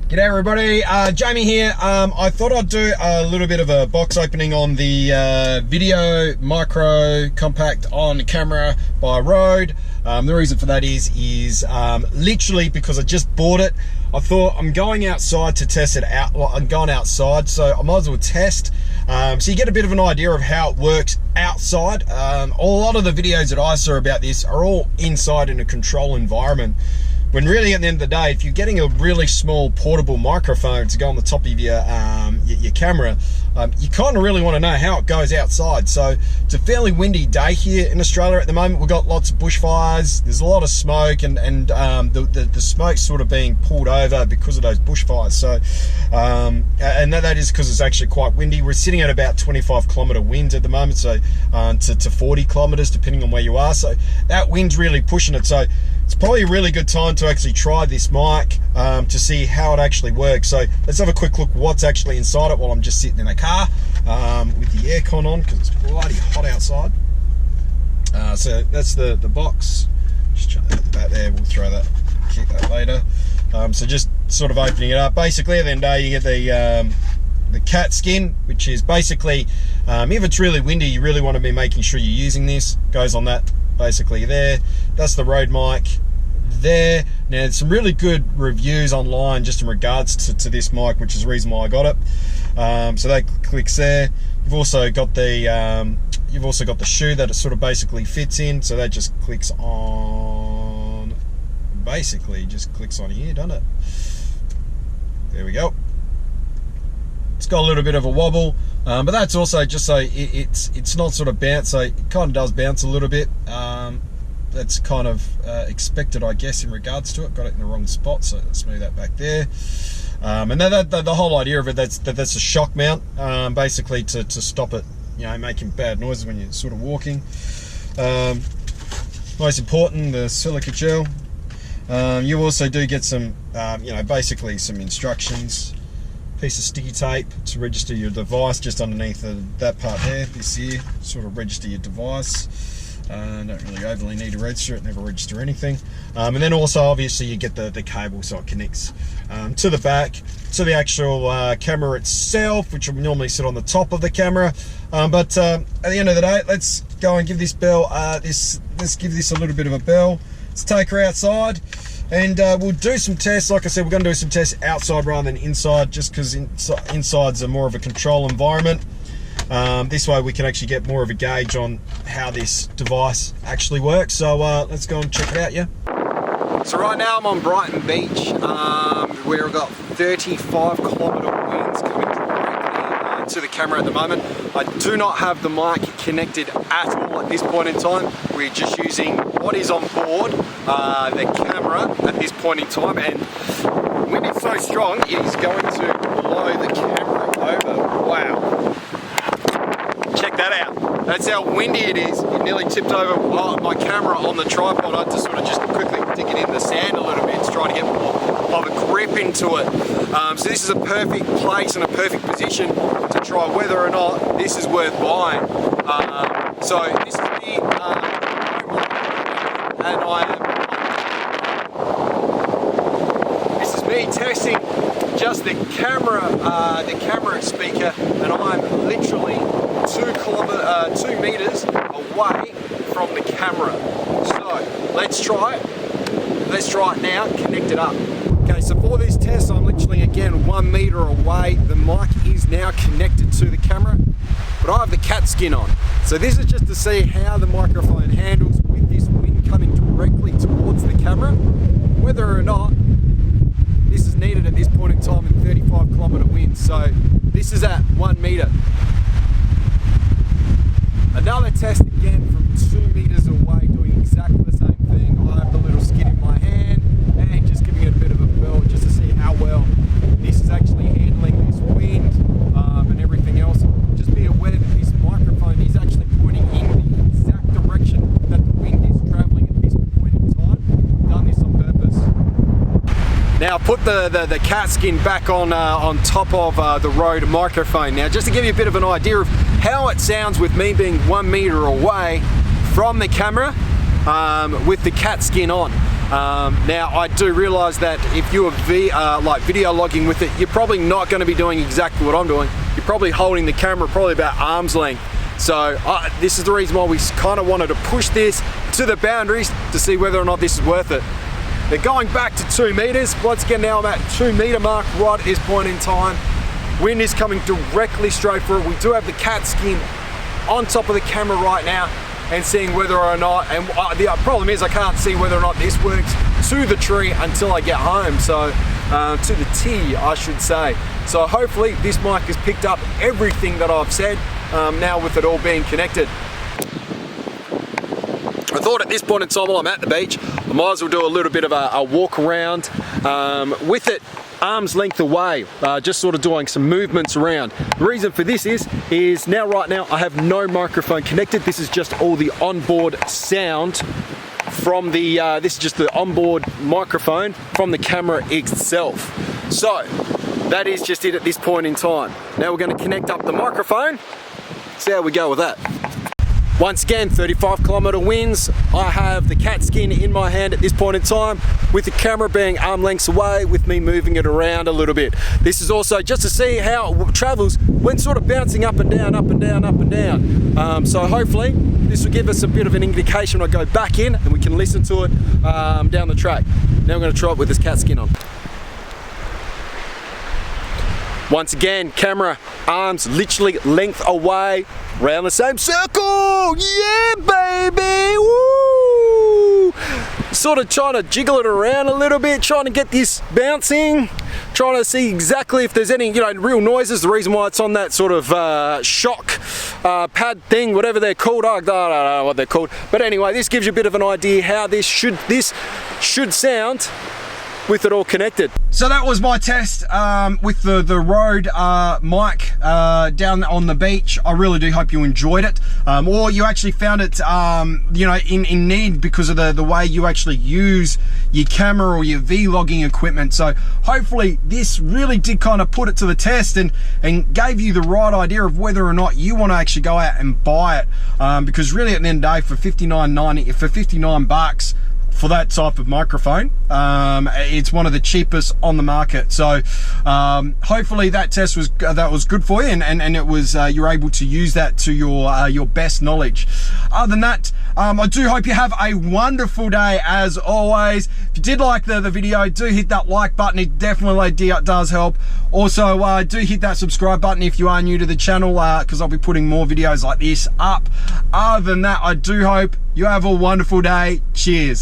G'day everybody, Jamie here. I thought I'd do a little bit of a box opening on the VideoMicro compact on camera by RØDE. The reason for that is literally because I just bought it. I thought I'm going outside to test it out. Well, I'm going outside, so I might as well test. So you get a bit of an idea of how it works outside. A lot of the videos that I saw about this are all inside in a control environment. When really at the end of the day, if you're getting a really small portable microphone to go on the top of your camera, you kind of really want to know how it goes outside. So it's a fairly windy day here in Australia at the moment. We've got lots of bushfires. There's a lot of smoke, and the smoke's sort of being pulled over because of those bushfires. So and that is because it's actually quite windy. We're sitting at about 25-kilometre winds at the moment, so to 40 kilometres depending on where you are. So that wind's really pushing it. So it's probably a really good time to actually try this mic to see how it actually works. So let's have a quick look what's actually inside it while I'm just sitting in a car with the aircon on because it's bloody hot outside. So that's the box. Just chuck that back there. We'll throw that, keep that later. So just sort of opening it up. Basically, at the end of the day, you get the cat skin, which is basically if it's really windy, you really want to be making sure you're using this. Goes on that basically there. That's the RØDE mic there. Now there's some really good reviews online just in regards to this mic, which is the reason why I got it. So that clicks there. You've also got the shoe that it sort of basically fits in, so that just clicks on, basically just clicks on here, doesn't it? There we go. It's got a little bit of a wobble, but that's also just so it's not sort of bounce. So it kind of does bounce a little bit. That's kind of expected, I guess, in regards to it. Got it in the wrong spot, so let's move that back there. And then the whole idea of it, that's a shock mount, basically to stop it, you know, making bad noises when you're sort of walking. Most important, the silica gel. You also do get some, you know, basically some instructions. Piece of sticky tape to register your device just underneath that part there. This here, sort of register your device. Don't really overly need to register it, never register anything. And then also obviously you get the cable, so it connects to the back, to the actual camera itself, which will normally sit on the top of the camera. But at the end of the day, let's go and give this bell, let's give this a little bit of a bell. Let's take her outside. And we'll do some tests. Like I said, we're going to do some tests outside rather than inside, just because inside's a more of a control environment. This way we can actually get more of a gauge on how this device actually works. So let's go and check it out, yeah? So right now I'm on Brighton Beach, where we've got 35-kilometre winds coming directly to the camera at the moment. I do not have the mic connected at all at this point in time. We're just using what is on board the camera at this point in time, and when it's so strong, it is going to blow the camera over. Wow. Check that out. That's how windy it is. It nearly tipped over my camera on the tripod. I had to sort of just quickly dig it in the sand a little bit to try to get more of a grip into it. So this is a perfect place and a perfect position to try whether or not this is worth buying. So this is me, and this is me testing just the camera speaker, and I'm literally 2 meters away from the camera. So let's try it. Let's try it now. Connect it up. Okay, so for this test, I'm literally again 1 meter away. The mic is now connected to the camera, but I have the cat skin on. So this is just to see how the microphone handles with this wind coming directly towards the camera, whether or not this is needed at this point in time in 35-kilometre winds. So this is at 1 meter. Another test again from 2 meters away, doing exactly the same thing. I have the little skin in my hand and just giving it a bit of a bell just to see how well this is actually handling this wind and everything else. Just be aware that this microphone is actually pointing in the exact direction that the wind is traveling at this point in time. I've done this on purpose. Now put the cat skin back on top of the RØDE microphone. Now just to give you a bit of an idea of how it sounds with me being 1 meter away from the camera with the cat skin on. Now I do realize that if you are like video logging with it, you're probably not going to be doing exactly what I'm doing. You're probably holding the camera probably about arm's length. So this is the reason why we kind of wanted to push this to the boundaries to see whether or not this is worth it. They're going back to 2 meters. Once again, now I'm at 2 meter mark right at this point in time. Wind is coming directly straight for it. We do have the cat skin on top of the camera right now and seeing whether or not, and the problem is I can't see whether or not this works to the tree until I get home. So to the T, I should say. So hopefully this mic has picked up everything that I've said now with it all being connected. I thought at this point in time while I'm at the beach, I might as well do a little bit of a walk around with it arm's length away, just sort of doing some movements around. The reason for this is now right now I have no microphone connected. This is just all the onboard sound from the, this is just the onboard microphone from the camera itself. So that is just it at this point in time. Now we're going to connect up the microphone, see how we go with that. Once again, 35-kilometer winds. I have the cat skin in my hand at this point in time with the camera being arm lengths away with me moving it around a little bit. This is also just to see how it travels when sort of bouncing up and down, up and down, up and down. So hopefully this will give us a bit of an indication when I go back in and we can listen to it down the track. Now I'm going to try it with this cat skin on. Once again, camera arms literally length away, round the same circle. Yeah, baby, woo! Sort of trying to jiggle it around a little bit, trying to get this bouncing, trying to see exactly if there's any, real noises. The reason why it's on that sort of shock pad thing, whatever they're called, I don't know what they're called. But anyway, this gives you a bit of an idea how this should sound with it all connected. So that was my test with the Rode mic down on the beach. I really do hope you enjoyed it, or you actually found it in need because of the way you actually use your camera or your vlogging equipment. So hopefully this really did kind of put it to the test and gave you the right idea of whether or not you want to actually go out and buy it, because really at the end of the day, for $59.90, for 59 bucks for that type of microphone, it's one of the cheapest on the market. So hopefully that test was good for you, and it was you're able to use that to your best knowledge. Other than that, I do hope you have a wonderful day as always. If you did like the video, do hit that like button. It definitely does help. Also do hit that subscribe button if you are new to the channel, because I'll be putting more videos like this up. Other than that, I do hope you have a wonderful day. Cheers.